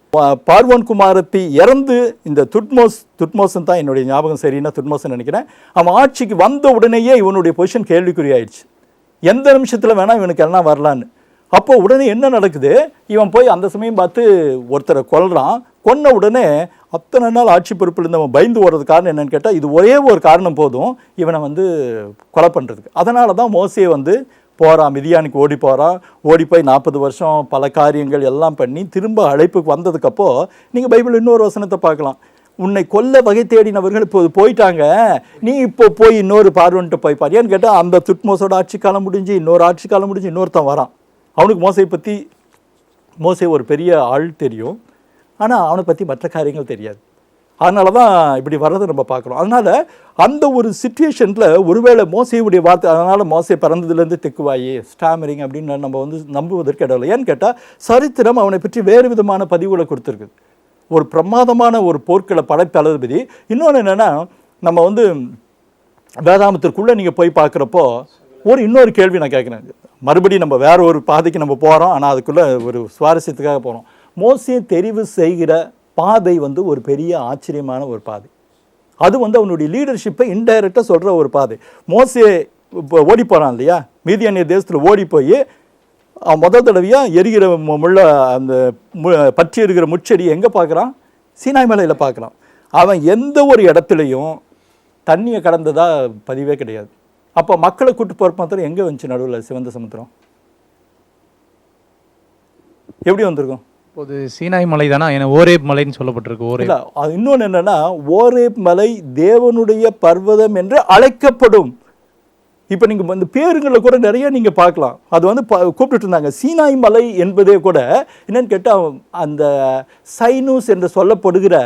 பார்வோன் குமாரத்தி இறந்து இந்த துட்மோசன் தான் என்னுடைய ஞாபகம் சரின்னா துட்மோசன் நினைக்கிறேன், அவன் ஆட்சிக்கு வந்த உடனேயே இவனுடைய பொசிஷன் கேள்விக்குறி ஆயிடுச்சு. எந்த நிமிஷத்தில் வேணால் இவனுக்கு எல்லாம் வரலான்னு. அப்போ உடனே என்ன நடக்குது, இவன் போய் அந்த சமயம் பார்த்து ஒருத்தரை கொல்றான். கொன்ன உடனே அத்தனை நாள் ஆட்சி பொறுப்பில் இருந்தவன் பயந்து ஓடுறது காரணம் என்னன்னு கேட்டால், இது ஒரே ஒரு காரணம் போதும் இவனை வந்து கொலை பண்ணுறதுக்கு. அதனால தான் மோசே வந்து போகிறான், மிதியானுக்கு ஓடி போகிறான். ஓடி போய் 40 வருஷம் பல காரியங்கள் எல்லாம் பண்ணி திரும்ப அழைப்புக்கு வந்ததுக்கப்போ நீங்கள் பைபிள் இன்னொரு வசனத்தை பார்க்கலாம், உன்னை கொல்ல வகை தேடினவர்கள் இப்போது போயிட்டாங்க, நீ இப்போ போய் இன்னொரு பார்வன்ட்டு போய் பாரு. ஏன்னு கேட்டால், அந்த துட்மோஸோட ஆட்சி காலம் முடிஞ்சு இன்னொரு ஆட்சி காலம் முடிஞ்சு இன்னொருத்தன் வரான். அவனுக்கு மோசை பற்றி மோசே ஒரு பெரிய ஆள் தெரியும், ஆனால் அவனை பற்றி மற்ற காரியங்கள் தெரியாது. அதனால தான் இப்படி வர்றதை நம்ம பார்க்குறோம். அதனால் அந்த ஒரு சுச்சுவேஷனில் ஒருவேளை மோசையுடைய வார்த்தை, அதனால் மோசை பிறந்ததுலேருந்து தெக்குவாயி ஸ்டாமரிங் அப்படின்னு நம்ம வந்து நம்புவதற்கு இடவில்லை. ஏன்னு கேட்டால், சரித்திரம் அவனை பற்றி வேறு விதமான பதிவுகளை கொடுத்துருக்குது. ஒரு பிரமாதமான ஒரு போர்க்கள படைத்தளபதி. இன்னொன்று என்னென்னா, நம்ம வந்து வேதாமத்திற்குள்ளே நீங்கள் போய் பார்க்குறப்போ இன்னொரு கேள்வி நான் கேட்குறேன். மறுபடியும் நம்ம வேற ஒரு பாதைக்கு நம்ம போகிறோம், ஆனால் அதுக்குள்ளே ஒரு சுவாரஸ்யத்துக்காக போகிறோம். மோசே தெரிவு செய்கிற பாதை வந்து ஒரு பெரிய ஆச்சரியமான ஒரு பாதை. அது வந்து அவனுடைய லீடர்ஷிப்பை இன்டைரக்டாக சொல்கிற ஒரு பாதை. மோசே இப்போ ஓடி போகிறான் இல்லையா, மீதியானிய தேசத்தில் ஓடி போய் முதல் தடவையாக எரிகிற அந்த பற்றி எரிகிற முச்செடி எங்கே பார்க்குறான், சீனாய் மலையில் பார்க்குறான். அவன் எந்த ஒரு இடத்துலையும் தண்ணியை கடந்ததா பதிவே கிடையாது. அப்போ மக்களை கூட்டு போகிற மாத்திரம் எங்கே வந்துச்சு நடுவில் சிவந்த சமுத்திரம், எப்படி வந்திருக்கும்? இப்போது சீனாய் மலை தானே, ஏன்னா ஓரேப் மலைன்னு சொல்லப்பட்டிருக்கு. இல்லை, அது இன்னொன்று என்னென்னா, ஓரேப் மலை தேவனுடைய பர்வதம் என்று அழைக்கப்படும். இப்போ நீங்கள் இந்த பேருங்களில் கூட நிறைய நீங்கள் பார்க்கலாம், அது வந்து கூப்பிட்டு இருந்தாங்க. சீனாய் மலை என்பதே கூட என்னன்னு கேட்டால், அந்த சைனூஸ் என்று சொல்லப்படுகிற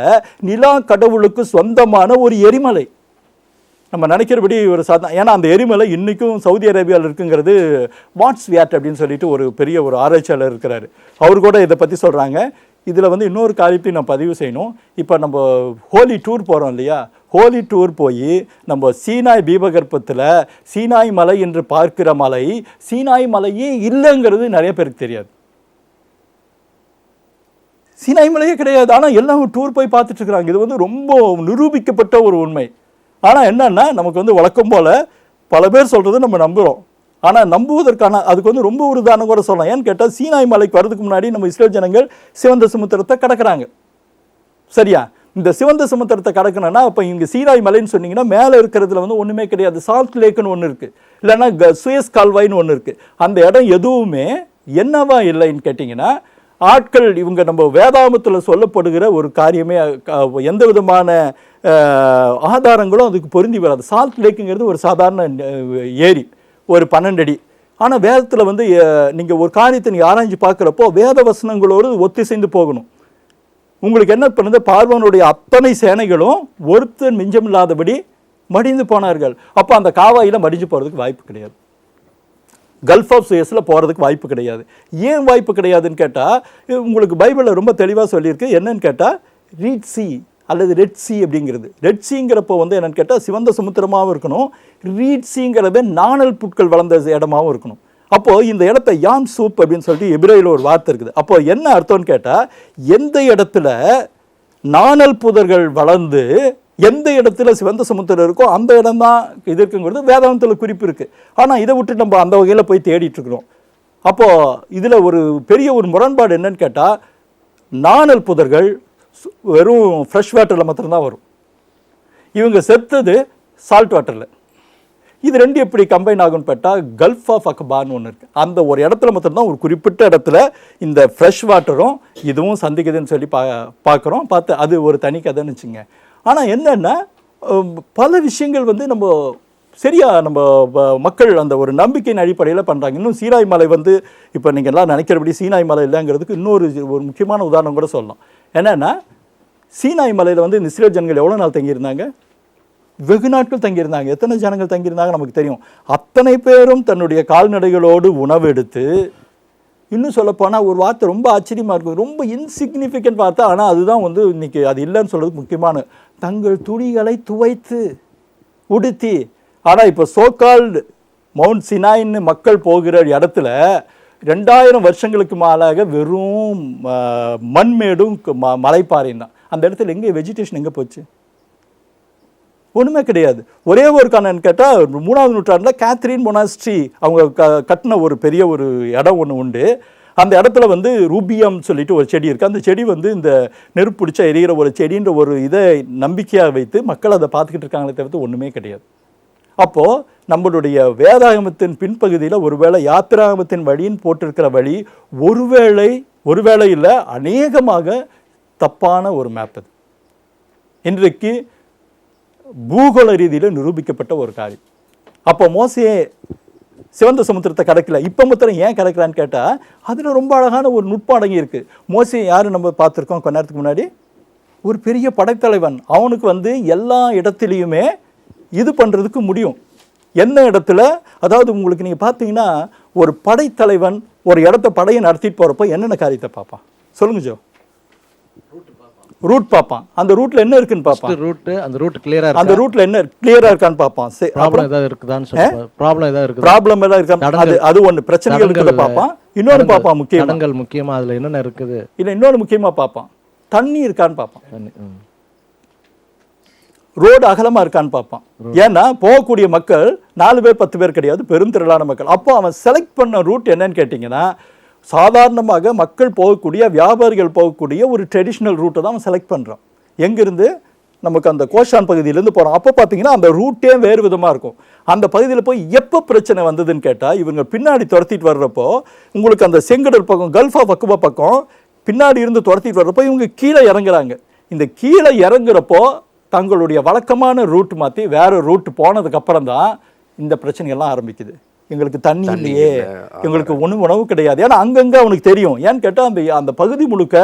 நிலா கடவுளுக்கு சொந்தமான ஒரு எரிமலை. நம்ம நினைக்கிறபடி ஒரு ஏன்னா அந்த எரிமலை இன்றைக்கும் சவுதி அரேபியாவில் இருக்குங்கிறது வாட்ஸ் வியாட் அப்படின்னு சொல்லிட்டு ஒரு பெரிய ஒரு ஆராய்ச்சியாளர் இருக்கிறாரு, அவர் கூட இதை பற்றி சொல்கிறாங்க. இதில் வந்து இன்னொரு காரியத்தையும் நான் பதிவு செய்யணும். இப்போ நம்ம ஹோலி டூர் போகிறோம் இல்லையா, ஹோலி டூர் போய் நம்ம சீனாய் தீபகற்பத்தில் சீனாய் மலை என்று பார்க்கிற மலை சீனாய் மலையே இல்லைங்கிறது நிறைய பேருக்கு தெரியாது. சீனாய் மலையே கிடையாது, ஆனால் எல்லாம் டூர் போய் பார்த்துட்டு இருக்கிறாங்க. இது வந்து ரொம்ப நிரூபிக்கப்பட்ட ஒரு உண்மை. ஆனால் என்னன்னா, நமக்கு வந்து வழக்கம் போல் பல பேர் சொல்கிறது நம்ம நம்புகிறோம், ஆனால் நம்புவதற்கான அதுக்கு வந்து ரொம்ப ஒரு உதாரணம் கூட சொல்லலாம். ஏன்னு கேட்டால், சீனாய் மலைக்கு வர்றதுக்கு முன்னாடி நம்ம இஸ்ரேல் ஜனங்கள் சிவந்த சமுத்திரத்தை கடக்கிறாங்க. சரியா? இந்த சிவந்த சமுத்திரத்தை கடக்கணும்னா அப்போ இங்கே சீனாய் மலைன்னு சொன்னீங்கன்னா மேலே இருக்கிறதுல வந்து ஒன்றுமே கிடையாது. சால்ட் லேக்குன்னு ஒன்று இருக்குது, இல்லைன்னா சுயஸ் கால்வாய்னு ஒன்று இருக்குது. அந்த இடம் எதுவுமே என்னவா இல்லைன்னு கேட்டிங்கன்னா, ஆட்கள் இவங்க நம்ம வேதாமத்தில் சொல்லப்படுகிற ஒரு காரியமே எந்த விதமான ஆதாரங்களும் அதுக்கு பொருந்தி வராது. சால்ட் லேக்குங்கிறது ஒரு சாதாரண ஏரி, ஒரு 12 அடி. ஆனால் வேதத்தில் வந்து நீங்கள் ஒரு காரியத்தை நீங்கள் ஆராய்ஞ்சு பார்க்குறப்போ வேத வசனங்களோடு ஒத்திசைந்து போகணும். உங்களுக்கு என்ன பண்ணுது, பார்வோனுடைய அத்தனை சேனைகளும் ஒருத்தர் மிஞ்சமில்லாதபடி மடிந்து போனார்கள். அப்போ அந்த காவாயில் மடிஞ்சு போகிறதுக்கு வாய்ப்பு கிடையாது. கல்ஃப் ஆஃப் சுயஸில் போகிறதுக்கு வாய்ப்பு கிடையாது. ஏன் வாய்ப்பு கிடையாதுன்னு கேட்டால், உங்களுக்கு பைபிளில் ரொம்ப தெளிவாக சொல்லியிருக்கு. என்னன்னு கேட்டால் ரீட் சி அல்லது ரெட் சி அப்படிங்கிறது. ரெட் சிங்கிறப்போ வந்து என்னென்னு கேட்டால் சிவந்த சமுத்திரமாகவும் இருக்கணும், ரீட் சிங்கிறது நாணல் புட்கள் வளர்ந்த இடமாகவும் இருக்கணும். அப்போது இந்த இடத்த யாம் சூப் அப்படின்னு சொல்லிட்டு எபிரேயில் ஒரு வார்த்தை இருக்குது. அப்போது என்ன அர்த்தம்னு கேட்டால், எந்த இடத்துல நாணல் புதர்கள் வளர்ந்து எந்த இடத்துல சிவந்த சமுத்திரம் இருக்கோ அந்த இடம் தான் இது இருக்குங்கிறது வேதாந்தத்தில் குறிப்பு இருக்குது. ஆனால் இதை விட்டு நம்ம அந்த வகையில் போய் தேடிட்டுருக்குறோம். அப்போது இதில் ஒரு பெரிய ஒரு முரண்பாடு என்னன்னு கேட்டால், நாணல் புதர்கள் வெறும் ஃப்ரெஷ் வாட்டரில் மாத்திரம்தான் வரும், இவங்க செத்தது சால்ட் வாட்டரில். இது ரெண்டு எப்படி கம்பைன் ஆகும்னு கேட்டால், கல்ஃப் ஆஃப் அக்பான்னு ஒன்று இருக்குது. அந்த ஒரு இடத்துல மாத்திரம்தான், ஒரு குறிப்பிட்ட இடத்துல இந்த ஃப்ரெஷ் வாட்டரும் இதுவும் சந்திக்குதுன்னு சொல்லி பார்க்குறோம். பார்த்து அது ஒரு தனி கதைன்னு வச்சுங்க. ஆனால் என்னென்னா பல விஷயங்கள் வந்து நம்ம சரியாக நம்ம மக்கள் அந்த ஒரு நம்பிக்கையின் அடிப்படையில் பண்ணுறாங்க. இன்னும் சீனாய் மலை வந்து இப்போ நீங்கள் எல்லாம் நினைக்கிறபடி சீனாய் மலை இல்லைங்கிறதுக்கு இன்னொரு முக்கியமான உதாரணம் கூட சொல்லலாம். என்னென்னா, சீனாய் மலையில் வந்து இந்த இஸ்ரேல் ஜனங்கள் எவ்வளோ நாள் தங்கியிருந்தாங்க? வெகு நாட்கள் தங்கியிருந்தாங்க. எத்தனை ஜனங்கள் தங்கியிருந்தாங்க நமக்கு தெரியும். அத்தனை பேரும் தன்னுடைய கால்நடைகளோடு உணவு எடுத்து, இன்னும் சொல்லப்போனால் ஒரு வார்த்தை ரொம்ப ஆச்சரியமாக இருக்கும், ரொம்ப இன்சிக்னிஃபிகண்ட் வார்த்தை, ஆனால் அதுதான் வந்து இன்றைக்கி அது இல்லைன்னு சொல்கிறது முக்கியமான, தங்கள் துணிகளை துவைத்து உடுத்தி. ஆனால் இப்போ சோகால்டு மவுண்ட் சினாயின்னு மக்கள் போகிற இடத்துல 2000 வருஷங்களுக்கு மேலாக வெறும் மண்மேடும் மலைப்பாறையும் தான். அந்த இடத்துல எங்கே வெஜிடேஷன் எங்கே போச்சு? ஒன்றுமே கிடையாது. ஒரே ஒரு காரணம் கேட்டால், 3ஆம் நூற்றாண்டில் கேத்ரின் மொனாஸ்ட்ரி அவங்க கட்டின ஒரு பெரிய ஒரு இடம் ஒன்று உண்டு. அந்த இடத்துல வந்து ரூபியம் சொல்லிட்டு ஒரு செடி இருக்குது. அந்த செடி வந்து இந்த நெருப்பு பிடிச்சா எரிகிற ஒரு செடின்ற ஒரு இதை நம்பிக்கையாக வைத்து மக்கள் அதை பார்த்துக்கிட்டு இருக்காங்களே தவிர்த்து ஒன்றுமே கிடையாது. அப்போது நம்மளுடைய வேதாகமத்தின் பின்பகுதியில் ஒருவேளை யாத்திராகமத்தின் வழின்னு போட்டிருக்கிற வழி ஒருவேளை இல்லை, அநேகமாக தப்பான ஒரு மேப் அது. இன்றைக்கு பூகோள ரீதியில் நிரூபிக்கப்பட்ட ஒரு காரியம். அப்போ மோசே சிவந்த சமுத்திரத்தை கடக்கல, இப்போ மாத்திரம் ஏன் கடக்கலான்னு கேட்டால், அதில் ரொம்ப அழகான ஒரு நுட்பம் அடங்கி இருக்குது. மோசே யார் நம்ம பார்த்துருக்கோம் கொஞ்ச நேரத்துக்கு முன்னாடி, ஒரு பெரிய படைத்தலைவன். அவனுக்கு வந்து எல்லா இடத்துலையுமே இது பண்ணுறதுக்கு முடியும். என்ன இடத்துல, அதாவது உங்களுக்கு நீங்கள் பார்த்தீங்கன்னா, ஒரு படைத்தலைவன் ஒரு இடத்த படையை நடத்திட்டு போகிறப்போ என்னென்ன காரியத்தை பார்ப்பான் சொல்லுங்க ஜோ? ரூட் பார்ப்பான். அந்த ரூட்ல என்ன இருக்குன்னு பார்ப்பான். அந்த ரூட் கிளியரா அந்த ரூட்ல என்ன கிளியரா இருக்கான்னு பார்ப்பான். ப்ராப்ளம் ஏதாவது இருக்குதான்னு ப்ராப்ளம் ஏதாவது இருக்கான்னு அது ஒன்று பிரச்சனைகள் இருக்கிறத பார்ப்பான். இன்னொன்று பார்ப்பான் முக்கியமா அதுல என்னென்ன இருக்குது, இல்லை இன்னொன்று முக்கியமா பார்ப்பான், தண்ணி இருக்கான்னு பார்ப்பான், ரோடு அகலமா இருக்கான்னு பார்ப்பான். ஏன்னா போகக்கூடிய மக்கள் 4 பேர் 10 பேர் கிடையாது, பெரும் திரளான மக்கள். அப்போ அவன் செலக்ட் பண்ண ரூட் என்னன்னு கேட்டிங்கன்னா, சாதாரணமாக மக்கள் போகக்கூடிய, வியாபாரிகள் போகக்கூடிய ஒரு ட்ரெடிஷ்னல் ரூட்டை தான் அவன் செலக்ட் பண்ணுறான். எங்கேருந்து நமக்கு அந்த கோஷான் பகுதியிலேருந்து போகிறோம். அப்போ பார்த்தீங்கன்னா அந்த ரூட்டே வேறு விதமாக இருக்கும். அந்த பகுதியில் போய் எப்போ பிரச்சனை வந்ததுன்னு கேட்டால், இவங்க பின்னாடி துரத்திட்டு வர்றப்போ, உங்களுக்கு அந்த செங்கடல் பக்கம், கல்ஃப் ஆஃப் அக்குபா பக்கம் பின்னாடி இருந்து துரத்திட்டு வர்றப்போ இவங்க கீழே இறங்குறாங்க. இந்த கீழே இறங்குறப்போ தங்களுடைய வழக்கமான ரூட் மாற்றி வேறு ரூட் போனதுக்கப்புறம் தான் இந்த பிரச்சனைகள்லாம் ஆரம்பிக்குது. எங்களுக்கு தண்ணி இல்லையே, எங்களுக்கு உணவு கிடையாது. ஏன்னா அங்கங்கே அவனுக்கு தெரியும். ஏன்னு கேட்டால் அந்த பகுதி முழுக்க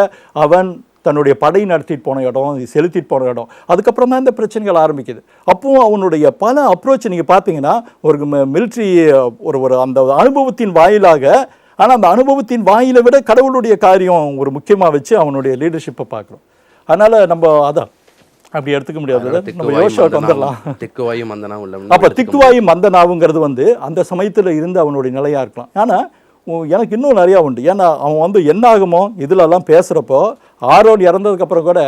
அவன் தன்னுடைய படை நடத்திட்டு போன இடம், செலுத்திட்டு போன இடம். அதுக்கப்புறம் தான் இந்த பிரச்சனைகள் ஆரம்பிக்குது. அப்போது அவனுடைய பல அப்ரோச் நீங்கள் பார்த்தீங்கன்னா, ஒரு மிலிட்ரி ஒரு அந்த அனுபவத்தின் வாயிலாக, ஆனால் அந்த அனுபவத்தின் வாயிலை விட கடவுளுடைய காரியம் ஒரு முக்கியமாக வச்சு அவனுடைய லீடர்ஷிப்பை பார்க்குறோம். அதனால் நம்ம அதான் அப்படி எடுத்துக்க முடியாது. நம்ம யோசுவாவுக்கு வந்துடலாம். திக்குவாயும் மந்தனா உள்ள. அப்போ திக்குவாயும் மந்தனாவுங்கிறது வந்து அந்த சமயத்தில் இருந்து அவனுடைய நிலையாக இருக்கலாம். ஆனால் எனக்கு இன்னும் நிறையா உண்டு. ஏன்னா அவன் வந்து என்ன ஆகுமோ இதிலெல்லாம் பேசுகிறப்போ, ஆரோன் இறந்ததுக்கப்புறம் கூட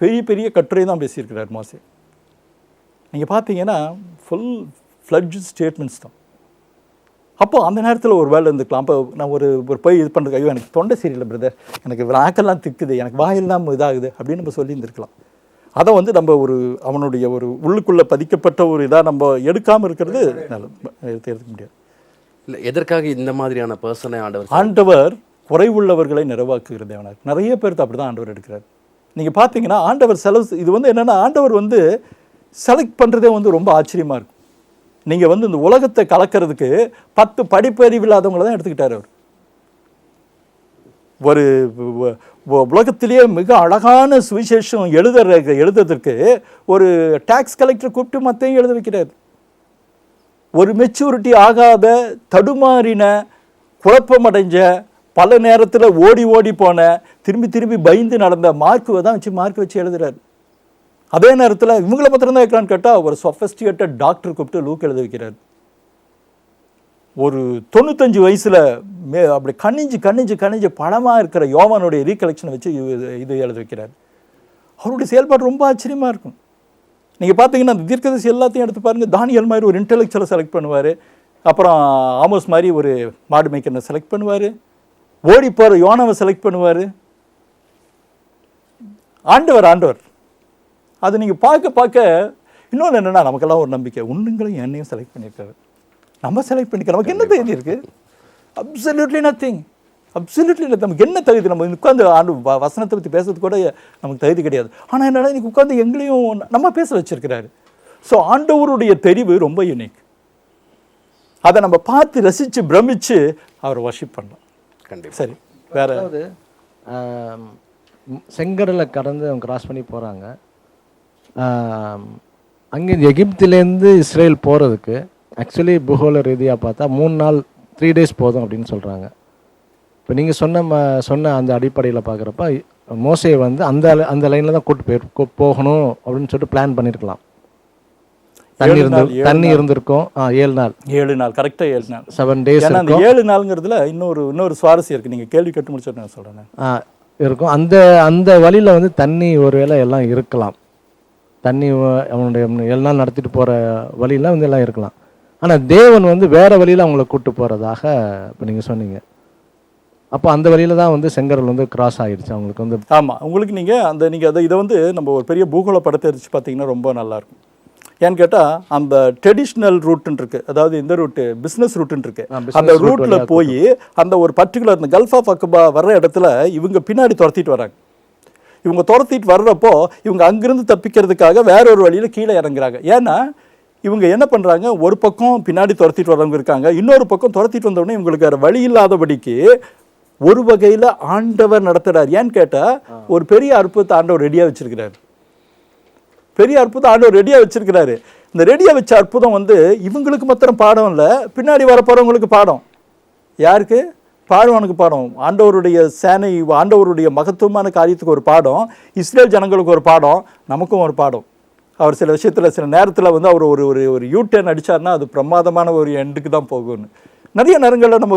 பெரிய பெரிய கட்டுரை தான் பேசியிருக்கிறார் மோசே. நீங்கள் பார்த்தீங்கன்னா ஃபுல் ஃப்ளட்ஜ் ஸ்டேட்மெண்ட்ஸ் தான். அப்போ அந்த நேரத்தில் ஒரு வேலை இருந்துக்கலாம். அப்போ நான் ஒரு போய் இது பண்ணுறது, ஐயோ எனக்கு தொண்டை சரியில்லை பிரதர், எனக்கு நாக்கெல்லாம் திக்குது, எனக்கு வாயெல்லாம் இதாகுது அப்படின்னு நம்ம சொல்லி இருந்திருக்கலாம். அதை வந்து நம்ம அவனுடைய ஒரு உள்ளுக்குள்ளே பதிக்கப்பட்ட ஒரு இதாக நம்ம எடுக்காமல் இருக்கிறது எடுக்க முடியாது. இல்லை, எதற்காக இந்த மாதிரியான பர்சனை ஆண்டவர் குறைவுள்ளவர்களை நிறைவாக்குகிற தேவனார். நிறைய பேருக்கு அப்படி தான் ஆண்டவர் எடுக்கிறார். நீங்கள் பார்த்தீங்கன்னா ஆண்டவர் இது வந்து என்னென்னா, ஆண்டவர் வந்து செலக்ட் பண்ணுறதே வந்து ரொம்ப ஆச்சரியமாக இருக்கும். நீங்கள் வந்து இந்த உலகத்தை கலக்கிறதுக்கு 10 படிப்பறிவு இல்லாதவங்களை தான் எடுத்துக்கிட்டார் அவர். ஒரு உலகத்திலேயே மிக அழகான சுவிசேஷம் எழுதுறதுக்கு ஒரு டாக்ஸ் கலெக்டர் கூப்பிட்டு மத்தையும் எழுத வைக்கிறார். ஒரு மெச்சூரிட்டி ஆகாத, தடுமாறின, குழப்பமடைஞ்ச, பல நேரத்தில் ஓடி போன, திரும்பி பயந்து நடந்த மார்க்குவை தான் மார்க் வச்சு எழுதுறாரு. அதே நேரத்தில் இவங்களை பத்திரம் தான் இருக்கிறான்னு கேட்டால் ஒரு சொஃபஸ்டிகேட்டட் டாக்டர் கூப்பிட்டு லூக் எழுத வைக்கிறார். ஒரு 95 வயசில் அப்படி கணிஞ்சு பழமாக இருக்கிற யோவானுடைய ரீகலெக்ஷனை வச்சு இது எழுத வைக்கிறார். அவருடைய செயல்பாடு ரொம்ப ஆச்சரியமாக இருக்கும். நீங்கள் பார்த்தீங்கன்னா அந்த தீர்க்கதரிசி எல்லாத்தையும் எடுத்து பாருங்கள். தானியல் மாதிரி ஒரு இன்டெலெக்சுவலை செலக்ட் பண்ணுவார். அப்புறம் ஆமோஸ் மாதிரி ஒரு மாடு மேய்க்கனை செலக்ட் பண்ணுவார். ஓடி போகிற யோனாவை செலக்ட் பண்ணுவார். ஆண்டவர் அது நீங்கள் பார்க்க இன்னொன்று என்னென்னா, நமக்கெல்லாம் ஒரு நம்பிக்கை, ஒன்றுங்களும் என்னையும் செலக்ட் பண்ணியிருக்காரு. நம்ம செலக்ட் பண்ணிக்க நமக்கு என்ன தகுதி இருக்குது? Absolutely nothing. நமக்கு என்ன தகுதி? நம்ம உட்காந்து வசனத்தை பற்றி பேசுறது கூட நமக்கு தகுதி கிடையாது. ஆனால் என்னன்னா, இன்னைக்கு உட்காந்து எங்களையும் நம்ம பேச வச்சிருக்கிறாரு. ஸோ ஆண்டவருடைய தெரிவு ரொம்ப யூனிக். அதை நம்ம பார்த்து ரசித்து பிரமிச்சு அவரை வர்ஷிப் பண்ணலாம். கண்டிப்பாக. சரி, வேற அதாவது செங்கடலை கடந்து அவங்க கிராஸ் பண்ணி போகிறாங்க. அங்கே எகிப்திலேருந்து இஸ்ரேல் போகிறதுக்கு ஆக்சுவலி பூகோள ரீதியாக பார்த்தா 3 days போதும் அப்படின்னு சொல்கிறாங்க. இப்போ நீங்கள் சொன்ன அந்த அடிப்படையில் பார்க்குறப்ப மோசே வந்து அந்த லைனில் தான் கூட்டு போகணும் அப்படின்னு சொல்லிட்டு பிளான் பண்ணியிருக்கலாம். தண்ணி இருந்திருக்கும் 7 நாள் கரெக்டாக 7 நாள் 7 days அந்த 7 நாளுங்கிறதுல இன்னொரு சுவாரஸ்யம் இருக்குது. நீங்கள் கேள்வி கேட்டு முடிச்சுட்டு நான் சொல்கிறேன் இருக்கும். அந்த வழியில் வந்து தண்ணி ஒருவேளை எல்லாம் இருக்கலாம். தண்ணி அவனுடைய 7 நாள் நடத்திட்டு போகிற வழியில் வந்து எல்லாம் இருக்கலாம். ஆனால் தேவன் வந்து வேறு வழியில் அவங்கள கூப்பிட்டு போகிறதாக இப்போ நீங்கள் சொன்னீங்க. அப்போ அந்த வழியில் தான் வந்து செங்கடல் வந்து கிராஸ் ஆகிடுச்சு அவங்களுக்கு வந்து. ஆமாம், உங்களுக்கு நீங்கள் இதை வந்து நம்ம ஒரு பெரிய பூகோள படத்தை வச்சு பார்த்தீங்கன்னா ரொம்ப நல்லாயிருக்கும். ஏன்னு கேட்டால் அந்த ட்ரெடிஷ்னல் ரூட்டுன்னு இருக்குது, அதாவது இந்த ரூட்டு பிஸ்னஸ் ரூட்டுன்னு இருக்குது. அந்த ரூட்டில் போய் அந்த ஒரு பர்டிகுலர் இந்த கல்ஃப் ஆஃப் அக்கபா வர்ற இடத்துல இவங்க பின்னாடி துரத்திட்டு வராங்க. இவங்க துரத்திட்டு வர்றப்போ இவங்க அங்கிருந்து தப்பிக்கிறதுக்காக வேற ஒரு வழியில் கீழே இறங்குறாங்க. ஏன்னா இவங்க என்ன பண்ணுறாங்க, ஒரு பக்கம் பின்னாடி துரத்திட்டு வரவங்க இருக்காங்க, இன்னொரு பக்கம் துரத்திட்டு வந்தோடனே இவங்களுக்கு வேறு வழி இல்லாதபடிக்கு ஒரு வகையில் ஆண்டவர் நடத்துகிறார். ஏன்னு கேட்டால் ஒரு பெரிய அற்புதத்தை ஆண்டவர் ரெடியாக வச்சிருக்கிறாரு. இந்த ரெடியாக வச்ச அற்புதம் வந்து இவங்களுக்கு மாத்திரம் பாடம் இல்லை, பின்னாடி வரப்போகிறவங்களுக்கு பாடம். யாருக்கு? பார்வோனுக்கு பாடம். ஆண்டவருடைய சேனை, ஆண்டவருடைய மகத்துவமான காரியத்துக்கு ஒரு பாடம், இஸ்ரேல் ஜனங்களுக்கு ஒரு பாடம், நமக்கும் ஒரு பாடம். அவர் சில விஷயத்தில் சில நேரத்தில் வந்து அவர் ஒரு யூ டர்ன் அடித்தார்னா அது பிரமாதமான ஒரு எண்டுக்கு தான் போகும்னு நிறைய நேரங்களில் நம்ம